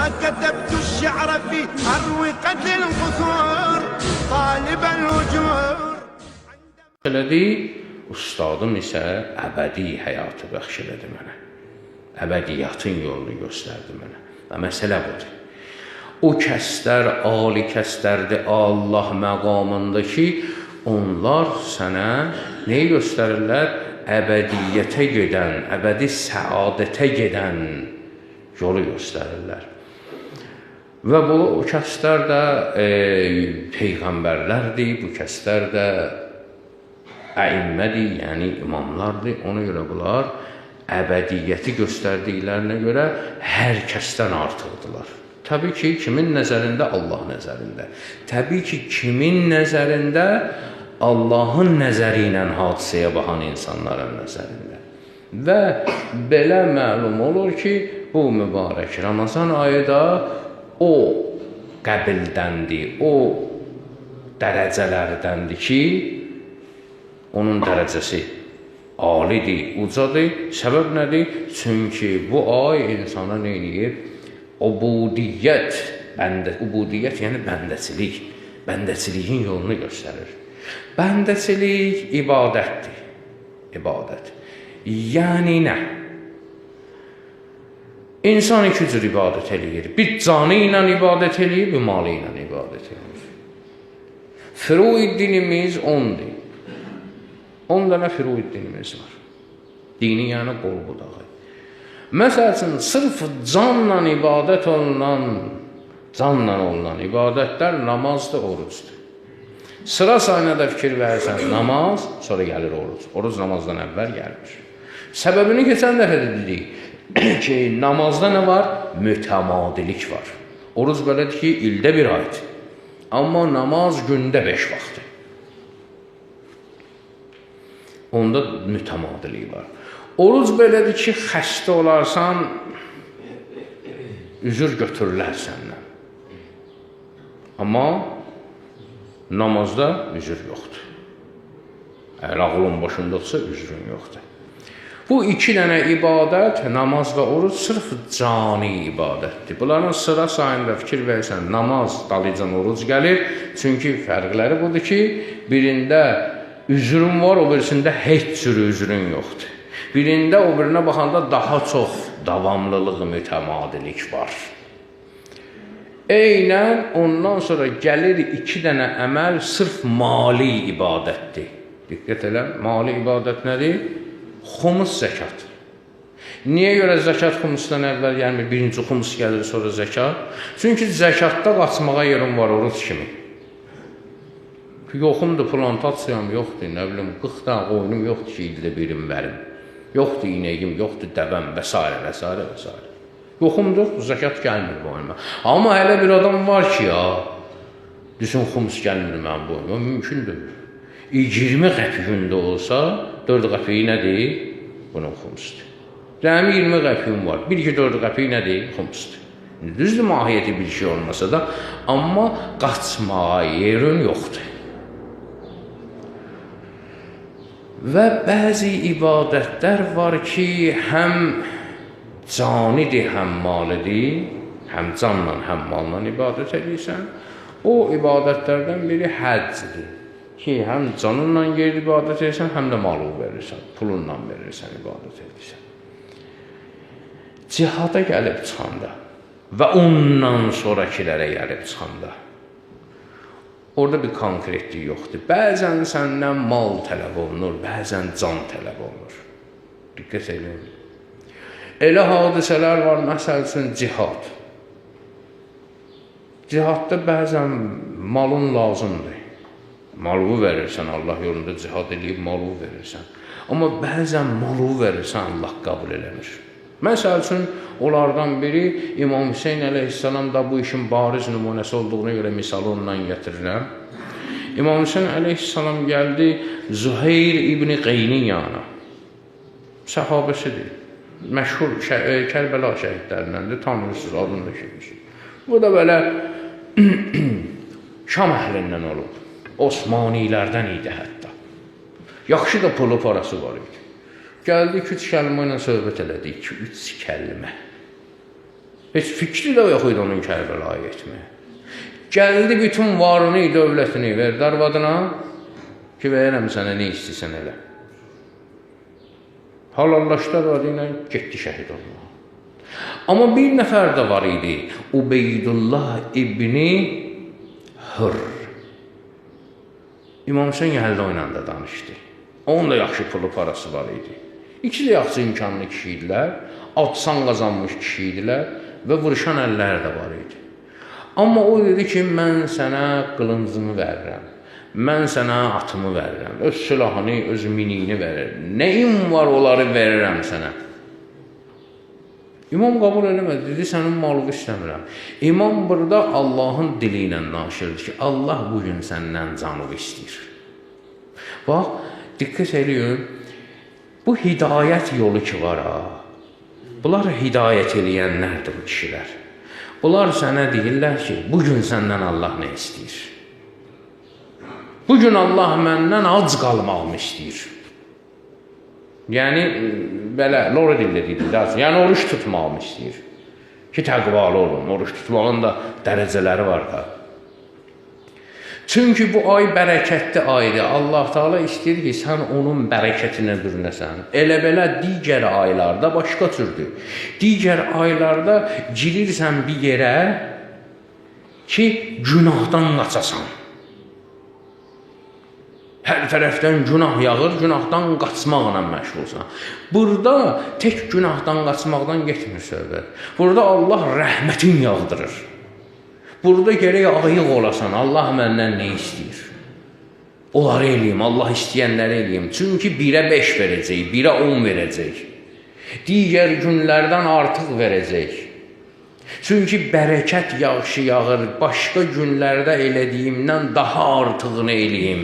ما كتبت الشعر في أروقة القصور طالب الأجور. Elədi, ustadım isə əbədi həyatı bəxş elədi mənə. Əbədiyyatın yolunu göstərdi mənə. Və məsələ budur. O kəslər, ali kəslərdir Allah məqamında ki, onlar sənə neyi göstərirlər? Əbədiyyətə gedən, əbədi səadətə gedən yolu göstərirlər. Və bu kəslər də peyğəmbərlərdir, bu kəslər də əimmədir, yəni imamlardır. Ona görə bunlar əbədiyyəti göstərdiklərinə görə hər kəsdən artıqdılar. Təbii ki, kimin nəzərində? Allah nəzərində. Təbii ki, kimin nəzərində? Allahın nəzəri ilə hadisəyə baxan insanların nəzərində. Və belə məlum olur ki, bu mübarək Ramazan ayı da o qəbildəndir, o dərəcələrdəndir ki, onun dərəcəsi alidir, ucadır. Səbəb nədir? Çünki bu ay insana nə edir? Ubudiyyət, ubudiyyət yəni bəndəçilik, bəndəçiliyin yolunu göstərir. Bəndəçilik ibadətdir, ibadət. Yəni nə? İnsan iki cür ibadət eləyir. Bir canı ilə ibadət eləyir, bir malı ilə ibadət eləyir. Furu-i dinimiz 10'dir. 10 dənə furu-i dinimiz var. Dini yəni qol budağı. Məsəl üçün, sırf canla ibadət olunan ibadətlər namazdır, orucdur. Sıra sayına da fikir verirsən, namaz, sonra gəlir oruc. Oruc namazdan əvvəl gəlmir. Səbəbini keçən dəfə dedik ki, namazda nə var? Mütəmadilik var. Oruc belədir ki, ildə bir aydır. Amma namaz gündə 5 vaxtdır. Onda mütəmadilik var. Oruc belədir ki, xəstə olarsan, üzür götürürlər səndən. Amma namazda üzür yoxdur. Əgər ağlın başındadsa, üzrün yoxdur. Bu iki dənə ibadət, namaz və oruc sırf cani ibadətdir. Bunların sıra sayında fikir verirsən, namaz dalıcan oruc gəlir. Çünki fərqləri budur ki, birində üzrün var, o birisində heç cür üzrün yoxdur. Birində o birinə baxanda daha çox davamlılıq, mütəmadilik var. Eynən ondan sonra gəlir iki dənə əməl sırf mali ibadətdir. Diqqət elə, mali ibadət nədir? Xumus zəkat. Niyə görə zəkat xumusdan əvvəl gəlmir? Birinci xumus gəlir, sonra zəkat. Çünki zəkatda qaçmağa yerim var, oruc kimi. Yoxumdur, plantasiyam yoxdur, nə bilim, 40 dənə qoyunum yoxdur ki, ildə birim verim. Yoxdur inəyim, yoxdur dəvəm və s. və s. və s. Yoxumdur, zəkat gəlmir boynuma. Amma hələ bir adam var ki, ya, düşün, xumus gəlmir mənim boynuma, mümkündür. 20 qəpiyində olsa, 4 qəpiyi nədir? Bunun xumusdur. Rəmi 20 qəpiyim var, 1-2-4 qəpiyi nədir? Xumusdur. Düzdür, mahiyyəti bir şey olmasa da, amma qaçmağa yerin yoxdur. Və bəzi ibadətlər var ki, həm canidir, həm malidir, həm canla, həm malla ibadət edirsən. O ibadətlərdən biri həccdir ki, həm canınla yer ibadət edirsən, həm də malı verirsən, pulunla verirsən, ibadət edirsən. Cihada gəlib çıxanda və ondan sonrakilərə gəlib çıxanda, orada bir konkretlik yoxdur. Bəzən səndən mal tələb olunur, bəzən can tələb olunur. Diqqət edin. Elə hadisələr var, məsəl üçün cihad. Cihadda bəzən malın lazımdır. Malı verirsən, Allah yolunda cihad edib malı verirsən. Amma bəzən malı verirsən, Allah qəbul eləmir. Məsəl üçün, onlardan biri İmam Hüseyin əleyhissalam da bu işin bariz nümunəsi olduğuna görə misalı ondan gətirirəm. İmam Hüseyin əleyhissalam gəldi Züheyr İbn Qeynin yanına. Səhabəsidir. Məşhur Kərbəla şəhidlərindəndir, tanıyırsınız, adını da şeymişsiniz. Bu da belə Şam əhlindən olub. Osmanilərdən idi hətta. Yaxşı da pulu parası var idi. Gəldi 2-3 kəlmə ilə söhbət elədi. 2-3 kəlmə. Heç fikri də yox idi onun Kərbəlaya getməyə. Gəldi bütün varını, dövlətini verdi arvadına ki, verəm sənə nə istəyirsən elə. Halallaşdı arvadı ilə, getdi şəhid olmağa. Amma bir nəfər də var idi, Ubeydullah ibni Hır. İmam Hüseyin gəldi o ilə də danışdı. Onun da yaxşı pulu parası var idi. İkisi də yaxşı imkanlı kişi idilər, atsan qazanmış kişi idilər və vuruşan əllər də var idi. Amma o dedi ki, mən sənə qılıncımı verirəm, mən sənə atımı verirəm, öz silahını, öz miniyini verirəm, nəyim var onları verirəm sənə. İmam qəbul eləmədi, dedi, sənin malını istəmirəm. İmam burada Allahın dili ilə naşirdir ki, Allah bugün səndən canını istəyir. Bax, diqqət eləyin, bu hidayət yolu ki var ha, bunlar hidayət eləyənlərdir bu kişilər. Bunlar sənə deyirlər ki, bugün səndən Allah nə istəyir? Bugün Allah məndən ac qalmağımı istəyir. Yəni, belə, lora dillə deyirlər, yəni oruç tutmağımı istəyir. Ki, təqvalı olun, oruç tutmağın da dərəcələri var da. Çünki bu ay bərəkətli aydır. Allah Teala istəyir ki, sən onun bərəkətinə bürünəsən. Elə-belə digər aylarda başqa türdür. Digər aylarda girirsən bir yerə ki, günahdan qaçasan. Hər tərəfdən günah yağır, günahdan qaçmaqla məşğulsan. Burada tək günahdan qaçmaqdan getmir söhbət. Burada Allah rəhmətin yağdırır. Burada gərək ayıq olasan, Allah məndən nə istəyir? Onları eləyim, Allah istəyənləri eləyim. Çünki 1-ə 5 verəcək, 1-ə 10 verəcək. Digər günlərdən artıq verəcək. Çünki bərəkət yağışı yağır, başqa günlərdə elədiyimdən daha artığını eləyim.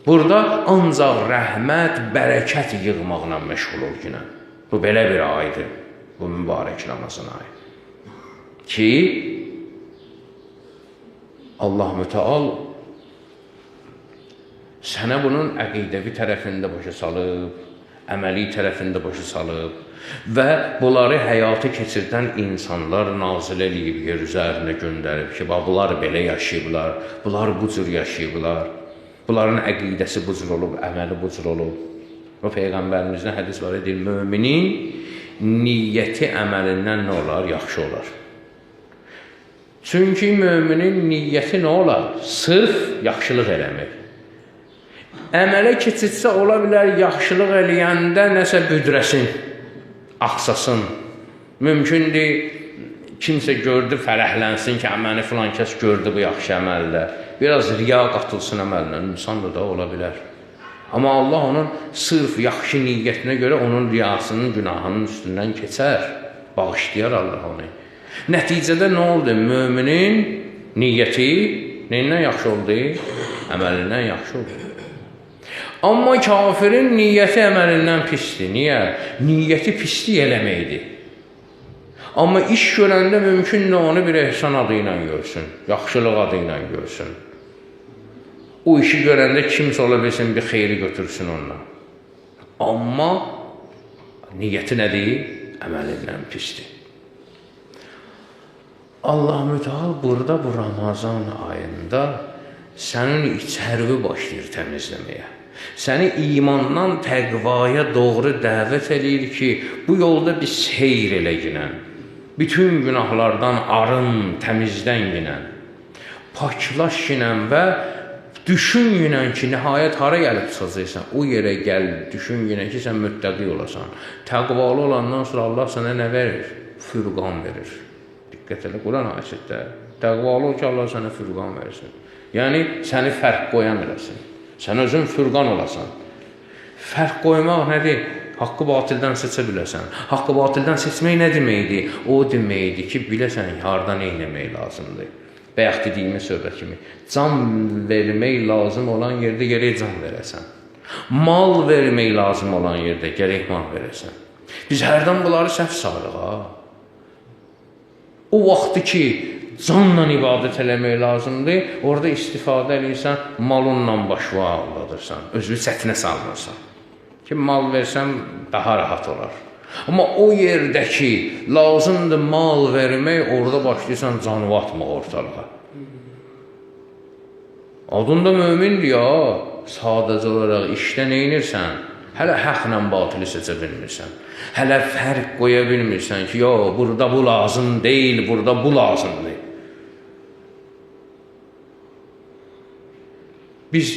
Burada ancaq rəhmət, bərəkət yığmaqla məşğul ol günə. Bu belə bir aydır, bu mübarək Ramazan ayı. Ki, Allah Müteal sənə bunun əqidəvi tərəfində başa salıb, əməli tərəfində başa salıb və bunları həyata keçirdən insanlar nazil eləyib, yer üzərinə göndərib ki, bunlar belə yaşayıblar, bunlar bu cür yaşayıblar, bunların əqidəsi bu cür olub, əməli bu cür olub. O Peyğəmbərimizdən hədis var edir, müminin niyyəti əməlindən nə olar? Yaxşı olar. Çünki müminin niyyəti nə olar? Sırf yaxşılıq eləmək. Əmələ keçirsə ola bilər, yaxşılıq eləyəndə nəsə büdrəsin, axsasın. Mümkündür, kimsə gördü, fərəhlənsin ki, məni filan kəs gördü bu yaxşı əməldə. Biraz riya qatılsın əməlinə, insan da ola bilər. Amma Allah onun sırf yaxşı niyyətinə görə onun riyasının, günahının üstündən keçər, bağışlayar Allah onu. Nəticədə nə oldu? Müminin niyyəti nəyindən yaxşı oldu? Əməlindən yaxşı oldu. Amma kafirin niyyəti əməlindən pisdir. Niyə? Niyyəti pislik eləməkdir. Amma iş görəndə mümkün onu bir ehsan adı ilə görsün, yaxşılıq adı ilə görsün. O işi görəndə kimsə ola bilsin, bir xeyri götürsün ondan. Amma niyyəti nədir? Əməlindən pisdir. Allah Müteal burada bu Ramazan ayında sənin içərvi başlayır təmizləməyə. Səni imandan təqvaya doğru dəvət edir ki, bu yolda bir seyr elə ginən. Bütün günahlardan arın, təmizdən ginən. Paklaş ginən və düşün ginən ki, nihayət hara gəlib çıxacaqsan, o yerə gəl, düşün ginən ki, sən müttəqi olasan. Təqvalı olandan sonra Allah sənə nə verir? Fürqan verir. Diqqət elə, Quran ayəsində. Təqvalı ol ki, Allah sənə fürqan versin. Yəni, səni fərq qoyan eləsin. Sən özün fürqan olasan. Fərq qoymaq nədir? Haqqı batildən seçə biləsən. Haqqı batildən seçmək nə deməkdir? O deməkdir ki, biləsən, hardan eyləmək lazımdır. Bəyək dediyimiz söhbət kimi. Can vermək lazım olan yerdə gərək can verəsən. Mal vermək lazım olan yerdə gərək mal verəsən. Biz hərdən bunları səhv salıq, ha? O vaxtı ki, canla ibadət eləmək lazımdır, orada istifadə edirsən, malınla başva aldadırsan, özünü çətinə salmırsan. Ki, mal versən, daha rahat olar. Amma o yerdə ki, lazımdır mal vermək, orada başlayırsan canı atmaq ortalığa. Adında mömindir ya, sadəcə olaraq işdə neynirsən? Hələ həqlə batılı seçə bilmirsən. Hələ fərq qoya bilmirsən ki, ya burada bu lazım deyil, burada bu lazımdır. Biz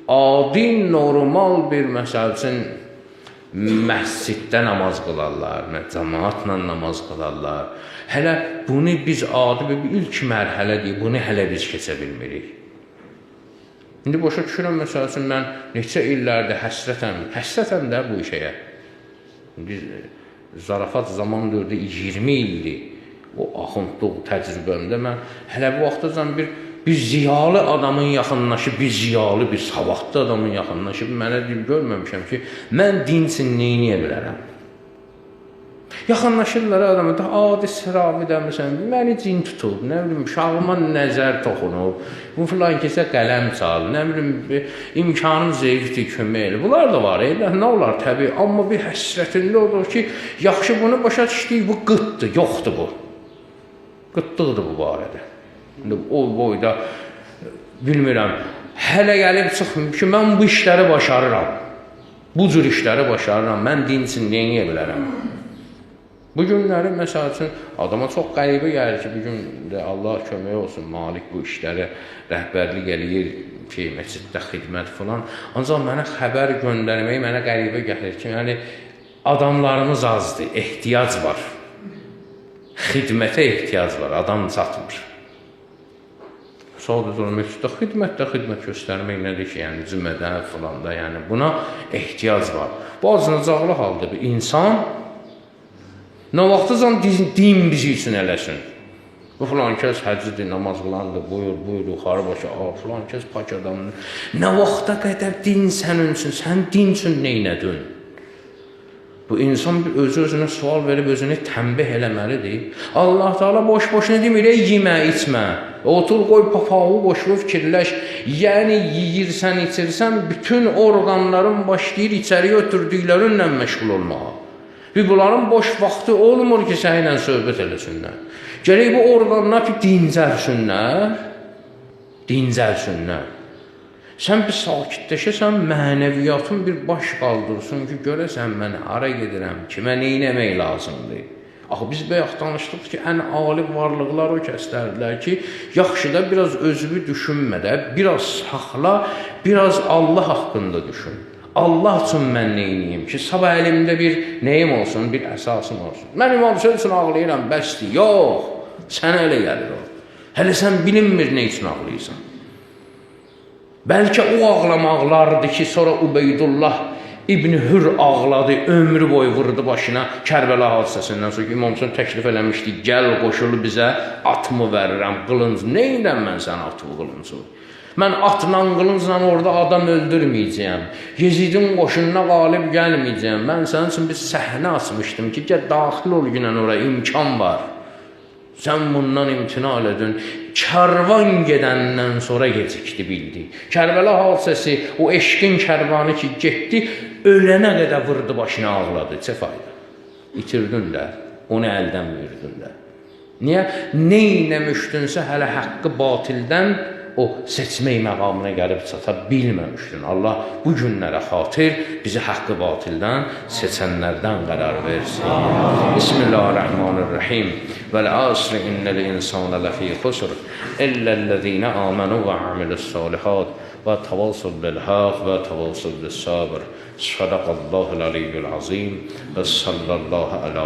adi, normal bir məsəl üçün məsciddə namaz qılarlar, cəmaatla namaz qılarlar. Hələ bunu biz adi bir ilk mərhələ deyib, bunu hələ biz keçə bilmirik. İndi başa düşürəm, məsəl üçün, mən neçə illərdə həsrətəm də bu işəyə. İndi zarafat zaman dördü 20 ildir o axundluq təcrübəmdə mən hələ bu vaxtacan bir ziyalı adamın yaxınlaşıb, bir ziyalı, bir savadlı adamın yaxınlaşıb, mənə görməmişəm ki, mən din üçün neyniyə bilərəm? Yaxınlaşırlar adamı da, adi sıravi demişəm, məni cin tutub, nə bilim, uşağıma nəzər toxunub, bu filan kesə qələm çal, nə bilim, imkanım zeyifdir, kömək elə. Bunlar da var, nə olar təbii, amma bir həsrətində olur ki, yaxşı bunu başa düşdük, bu qıtdır, yoxdur bu. Qıtlıqdır bu barədə. O boyda, bilmirəm, hələ gəlib çıxmıyor ki, mən bu işləri başarıram, bu cür işləri başarıram, mən din üçün neyniyə bilərəm? Bu günləri, məsəl üçün, adama çox qəribə gəlir ki, bugün də Allah kömək olsun, malik bu işləri rəhbərlik eləyir ki, məsciddə xidmət falan. Ancaq mənə xəbər göndərməyi mənə qəribə gəlir ki, yəni adamlarımız azdır, ehtiyac var. Xidmətə ehtiyac var, adam çatmır. Sadəcə məsciddə xidmət göstərmək nədir ki, yəni cümədə falan da, yəni buna ehtiyac var. Bu acınacaqlı haldır bir insan, nə vaxtacan din bizi üçün eləsin. Bu filan kəs həcidir, namaz qılandır, buyur, yuxarı başa, filan kəs pak adamdır. Nə vaxta qədər din sənin üçün, sən din üçün neynədin? Bu insan özü-özünə sual verib, özünü tənbih eləməlidir. Allah Teala boş-boşuna demir, yemə, içmə. Otur, qoy papağı boşluq fikirləş. Yəni, yiyirsən, içirsən, bütün orqanların başlayır içəriyə ötürdüklərinlə məşğul olmağa. Bunların boş vaxtı olmur ki, səninlə söhbət eləsinlər. Gərək bu orqanlar dincəlsinlər. Sən bir sakitləşəsən, mənəviyyatın bir baş qaldırsın ki, görəsən mən hara gedirəm, kimə neynəmək lazımdır. Axı, biz bayaq danışdıq ki, ən ali varlıqlar o kəslərdilər ki, yaxşı da biraz özünü düşünmədə, biraz saxla, biraz Allah haqqında düşün. Allah üçün mən neyniyim ki, sabah əlimdə bir neyim olsun, bir əsasım olsun. Mən İmam Hüseyin üçün ağlayıram, bəsdir. Yox, sənə elə gəlir o. Hələ sən bilinmir nə üçün ağlayırsan. Bəlkə o ağlamaqlardır ki, sonra Ubeydullah İbn-i Hür ağladı, ömrü boyu vurdu başına Kərbəla hadisəsindən sonra İmam Hüseyin təklif eləmişdi, gəl qoşulu bizə, atımı verirəm, qılınc. Neynəm mən sən atımı qılıncu? Mən atla, qılıncla orada adam öldürməyəcəyəm. Yezidin qoşununa qalib gəlməyəcəyəm. Mən sənin üçün bir səhnə açmışdım ki, gəl daxil ol günən oraya, imkan var. Sən bundan imtina elədin. Kərvan gedəndən sonra gecikdi, bildi. Kərbəla hadisəsi, o eşqin kərvanı ki, getdi, ölənə qədər vurdu başına ağladı. Çə fayda? İtirdin də, onu əldən verdin də. Niyə? Neynəmişdinsə hələ haqqı batildən o seçmək məqamına gəlib çata bilməmişdin. Allah bu günlərə xatir bizi haqqı batildən seçənlərdən qərar versin. Bismillahirrahmanirrahim. Vəl-əsr innəl insana ləfī xusr illəl-ləzīnə āmenū və amilu's-sāliḥāt və təvāsav bil-haqq və təvāsav bis-sabr. Sədaqallahul-aliyyul-azim və sallallahu alə